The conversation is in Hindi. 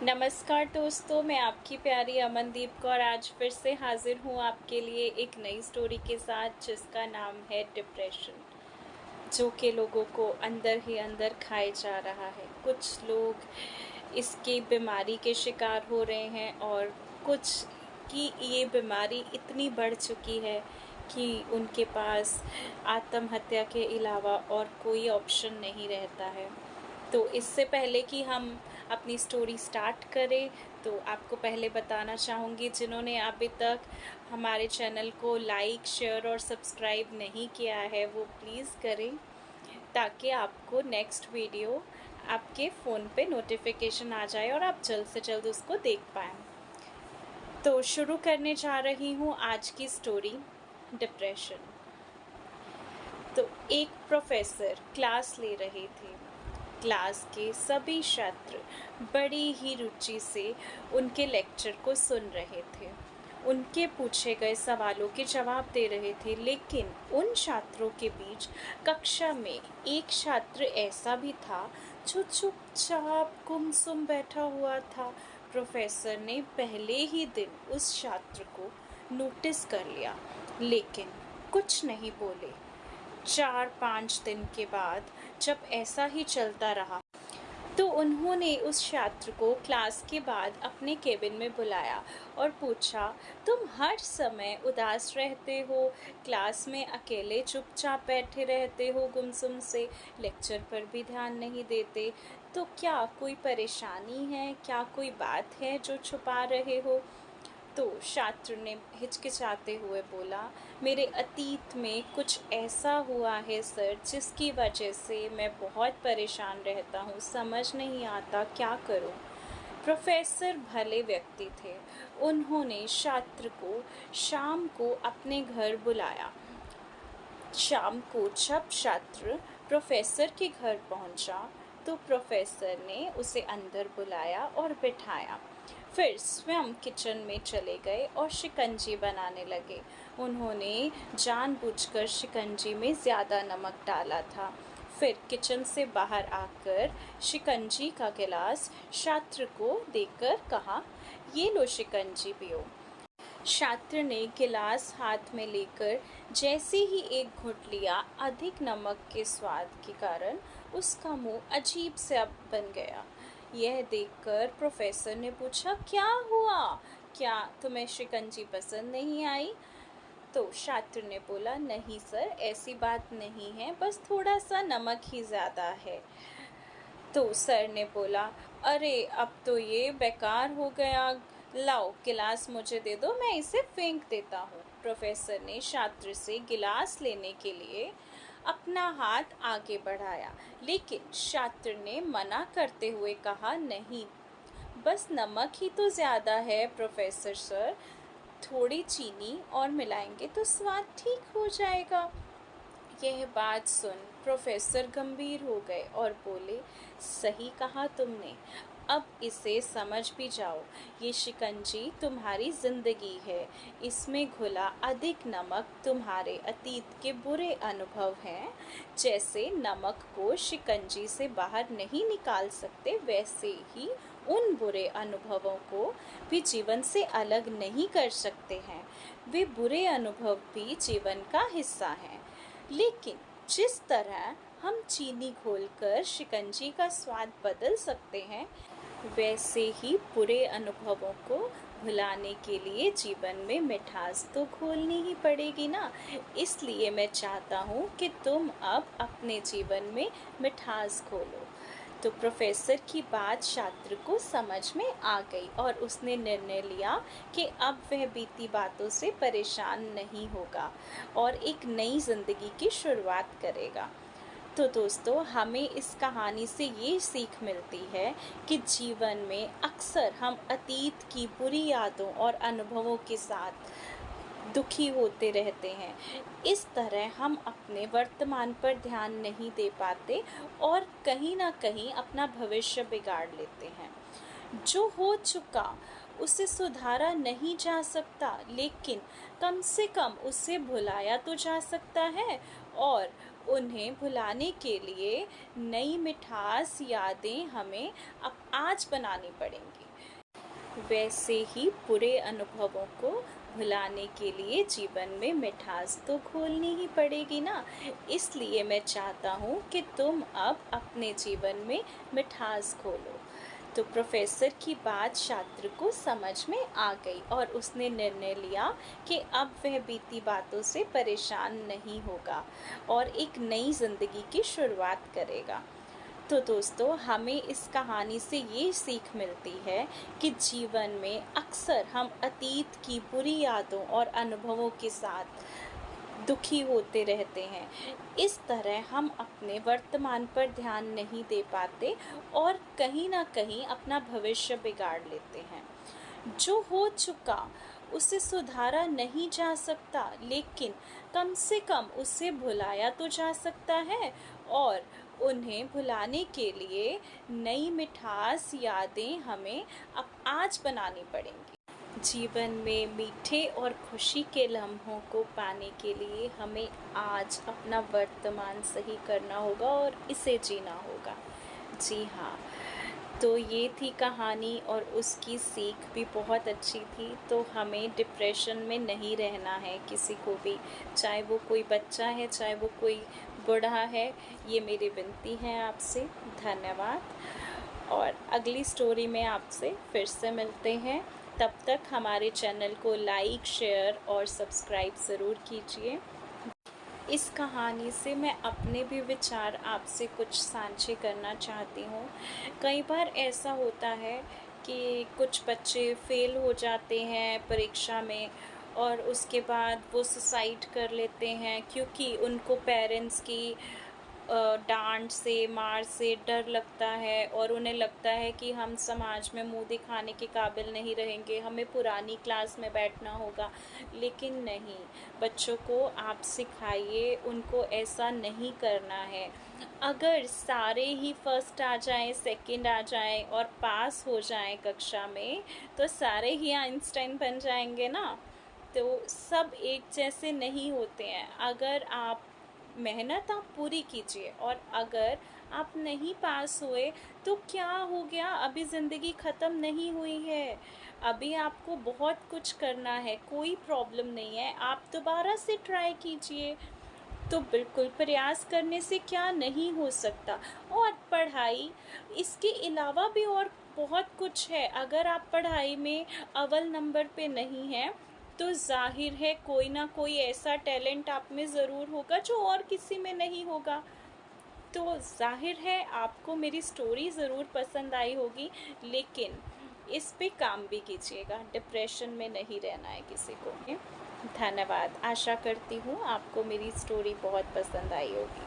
नमस्कार दोस्तों, मैं आपकी प्यारी अमनदीप कौर आज फिर से हाजिर हूँ आपके लिए एक नई स्टोरी के साथ जिसका नाम है डिप्रेशन, जो कि लोगों को अंदर ही अंदर खाए जा रहा है। कुछ लोग इसकी बीमारी के शिकार हो रहे हैं और कुछ की ये बीमारी इतनी बढ़ चुकी है कि उनके पास आत्महत्या के अलावा और कोई ऑप्शन नहीं रहता है। तो इससे पहले कि हम अपनी स्टोरी स्टार्ट करें तो आपको पहले बताना चाहूँगी, जिन्होंने अभी तक हमारे चैनल को लाइक, शेयर और सब्सक्राइब नहीं किया है वो प्लीज़ करें, ताकि आपको नेक्स्ट वीडियो आपके फ़ोन पे नोटिफिकेशन आ जाए और आप जल्द से जल्द उसको देख पाएँ। तो शुरू करने जा रही हूँ आज की स्टोरी, डिप्रेशन। तो एक प्रोफेसर क्लास ले रहे थे। क्लास के सभी छात्र बड़ी ही रुचि से उनके लेक्चर को सुन रहे थे। उनके पूछे गए सवालों के जवाब दे रहे थे, लेकिन उन छात्रों के बीच कक्षा में एक छात्र ऐसा भी था जो चुपचाप गुमसुम बैठा हुआ था। प्रोफेसर ने पहले ही दिन उस छात्र को नोटिस कर लिया, लेकिन कुछ नहीं बोले। 4-5 दिन के बाद जब ऐसा ही चलता रहा तो उन्होंने उस छात्र को क्लास के बाद अपने केबिन में बुलाया और पूछा, तुम हर समय उदास रहते हो, क्लास में अकेले चुपचाप बैठे रहते हो गुमसुम से, लेक्चर पर भी ध्यान नहीं देते, तो क्या कोई परेशानी है? क्या कोई बात है जो छुपा रहे हो? तो छात्र ने हिचकिचाते हुए बोला, मेरे अतीत में कुछ ऐसा हुआ है सर, जिसकी वजह से मैं बहुत परेशान रहता हूँ, समझ नहीं आता क्या करूँ। प्रोफेसर भले व्यक्ति थे। उन्होंने छात्र को शाम को अपने घर बुलाया। शाम को जब छात्र प्रोफेसर के घर पहुंचा तो प्रोफेसर ने उसे अंदर बुलाया और बिठाया। फिर स्वयं किचन में चले गए और शिकंजी बनाने लगे। उन्होंने जानबूझकर शिकंजी में ज़्यादा नमक डाला था। फिर किचन से बाहर आकर शिकंजी का गिलास छात्र को देकर कहा, ये लो शिकंजी पियो। छात्र ने गिलास हाथ में लेकर जैसे ही एक घुट लिया, अधिक नमक के स्वाद के कारण उसका मुंह अजीब सा बन गया। यह देखकर प्रोफेसर ने पूछा, क्या हुआ? क्या तुम्हें शिकंजी पसंद नहीं आई? तो छात्र ने बोला, नहीं सर, ऐसी बात नहीं है, बस थोड़ा सा नमक ही ज़्यादा है। तो सर ने बोला, अरे अब तो ये बेकार हो गया, लाओ गिलास मुझे दे दो, मैं इसे फेंक देता हूँ। प्रोफेसर ने छात्र से गिलास लेने के लिए अपना हाथ आगे बढ़ाया, लेकिन छात्र ने मना करते हुए कहा, नहीं, बस नमक ही तो ज़्यादा है प्रोफेसर सर, थोड़ी चीनी और मिलाएंगे तो स्वाद ठीक हो जाएगा। यह बात सुन प्रोफेसर गंभीर हो गए और बोले, सही कहा तुमने, अब इसे समझ भी जाओ, ये शिकंजी तुम्हारी जिंदगी है, इसमें घुला अधिक नमक तुम्हारे अतीत के बुरे अनुभव हैं। जैसे नमक को शिकंजी से बाहर नहीं निकाल सकते, वैसे ही उन बुरे अनुभवों को भी जीवन से अलग नहीं कर सकते हैं। वे बुरे अनुभव भी जीवन का हिस्सा हैं, लेकिन जिस तरह हम चीनी घोलकर शिकंजी का स्वाद बदल सकते हैं, वैसे ही बुरे अनुभवों को भुलाने के लिए जीवन में मिठास तो घोलनी ही पड़ेगी ना। इसलिए मैं चाहता हूँ कि तुम अब अपने जीवन में मिठास घोलो। तो प्रोफेसर की बात छात्र को समझ में आ गई और उसने निर्णय लिया कि अब वह बीती बातों से परेशान नहीं होगा और एक नई जिंदगी की शुरुआत करेगा। तो दोस्तों, हमें इस कहानी से ये सीख मिलती है कि जीवन में अक्सर हम अतीत की बुरी यादों और अनुभवों के साथ दुखी होते रहते हैं। इस तरह हम अपने वर्तमान पर ध्यान नहीं दे पाते और कहीं ना कहीं अपना भविष्य बिगाड़ लेते हैं। जो हो चुका उसे सुधारा नहीं जा सकता, लेकिन कम से कम उसे भुलाया तो जा सकता है और उन्हें भुलाने के लिए नई मिठास यादें हमें अब आज बनानी पड़ेंगी। वैसे ही बुरे अनुभवों को भुलाने के लिए जीवन में मिठास तो घोलनी ही पड़ेगी ना। इसलिए मैं चाहता हूँ कि तुम अब अपने जीवन में मिठास घोलो। तो प्रोफेसर की बात छात्र को समझ में आ गई और उसने निर्णय लिया कि अब वह बीती बातों से परेशान नहीं होगा और एक नई जिंदगी की शुरुआत करेगा। तो दोस्तों, हमें इस कहानी से ये सीख मिलती है कि जीवन में अक्सर हम अतीत की बुरी यादों और अनुभवों के साथ दुखी होते रहते हैं। इस तरह हम अपने वर्तमान पर ध्यान नहीं दे पाते और कहीं ना कहीं अपना भविष्य बिगाड़ लेते हैं। जो हो चुका उसे सुधारा नहीं जा सकता, लेकिन कम से कम उसे भुलाया तो जा सकता है और उन्हें भुलाने के लिए नई मिठास यादें हमें अब आज बनानी पड़ेंगी। जीवन में मीठे और खुशी के लम्हों को पाने के लिए हमें आज अपना वर्तमान सही करना होगा और इसे जीना होगा। जी हाँ, तो ये थी कहानी और उसकी सीख भी बहुत अच्छी थी। तो हमें डिप्रेशन में नहीं रहना है किसी को भी, चाहे वो कोई बच्चा है चाहे वो कोई बूढ़ा है। ये मेरी विनती है आपसे। धन्यवाद। और अगली स्टोरी में आपसे फिर से मिलते हैं। तब तक हमारे चैनल को लाइक, शेयर और सब्सक्राइब ज़रूर कीजिए। इस कहानी से मैं अपने भी विचार आपसे कुछ साझे करना चाहती हूँ। कई बार ऐसा होता है कि कुछ बच्चे फेल हो जाते हैं परीक्षा में और उसके बाद वो सुसाइड कर लेते हैं क्योंकि उनको पेरेंट्स की डांट से, मार से डर लगता है और उन्हें लगता है कि हम समाज में मुंह दिखाने के काबिल नहीं रहेंगे, हमें पुरानी क्लास में बैठना होगा। लेकिन नहीं, बच्चों को आप सिखाइए, उनको ऐसा नहीं करना है। अगर सारे ही फर्स्ट आ जाएं, सेकंड आ जाएं और पास हो जाएं कक्षा में, तो सारे ही आइंस्टाइन बन जाएंगे ना। तो सब एक जैसे नहीं होते हैं। अगर आप मेहनत आप पूरी कीजिए और अगर आप नहीं पास हुए तो क्या हो गया, अभी ज़िंदगी ख़त्म नहीं हुई है। अभी आपको बहुत कुछ करना है, कोई प्रॉब्लम नहीं है, आप दोबारा से ट्राई कीजिए। तो बिल्कुल प्रयास करने से क्या नहीं हो सकता। और पढ़ाई, इसके अलावा भी और बहुत कुछ है। अगर आप पढ़ाई में अव्वल नंबर पे नहीं हैं तो जाहिर है कोई ना कोई ऐसा टैलेंट आप में ज़रूर होगा जो और किसी में नहीं होगा। तो जाहिर है आपको मेरी स्टोरी ज़रूर पसंद आई होगी, लेकिन इस पे काम भी कीजिएगा। डिप्रेशन में नहीं रहना है किसी को। धन्यवाद। आशा करती हूँ आपको मेरी स्टोरी बहुत पसंद आई होगी।